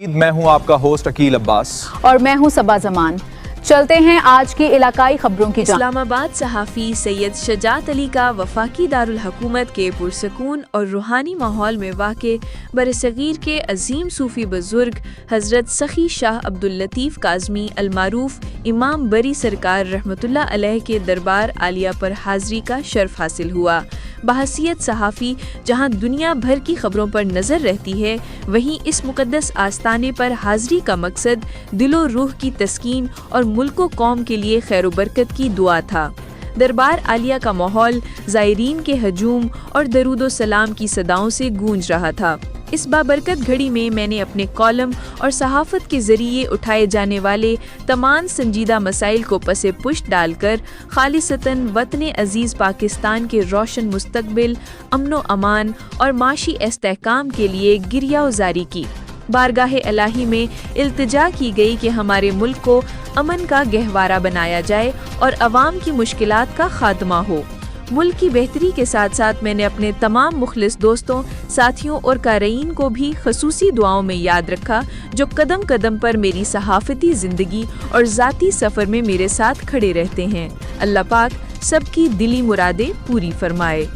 میں ہوں آپ کا ہوسٹ عقیل عباس اور میں ہوں صبا زمان۔ چلتے ہیں آج کی علاقائی خبروں کی جانب۔ اسلام آباد صحافی سید شجاعت علی کا وفاقی دارالحکومت کے پرسکون اور روحانی ماحول میں واقع برصغیر کے عظیم صوفی بزرگ حضرت سخی شاہ عبداللطیف کاظمی المعروف امام بری سرکار رحمۃ اللہ علیہ کے دربار عالیہ پر حاضری کا شرف حاصل ہوا۔ بحیثیت صحافی جہاں دنیا بھر کی خبروں پر نظر رہتی ہے، وہیں اس مقدس آستانے پر حاضری کا مقصد دل و روح کی تسکین اور ملک و قوم کے لیے خیر و برکت کی دعا تھا۔ دربار عالیہ کا ماحول زائرین کے ہجوم اور درود و سلام کی صداؤں سے گونج رہا تھا۔ اس بابرکت گھڑی میں نے اپنے کالم اور صحافت کے ذریعے اٹھائے جانے والے تمام سنجیدہ مسائل کو پس پشت ڈال کر خالصتاً وطن عزیز پاکستان کے روشن مستقبل، امن و امان اور معاشی استحکام کے لیے گریہ وزاری کی۔ بارگاہ الہی میں التجا کی گئی کہ ہمارے ملک کو امن کا گہوارہ بنایا جائے اور عوام کی مشکلات کا خاتمہ ہو۔ ملک کی بہتری کے ساتھ ساتھ میں نے اپنے تمام مخلص دوستوں، ساتھیوں اور قارئین کو بھی خصوصی دعاؤں میں یاد رکھا جو قدم قدم پر میری صحافتی زندگی اور ذاتی سفر میں میرے ساتھ کھڑے رہتے ہیں۔ اللہ پاک سب کی دلی مرادیں پوری فرمائے۔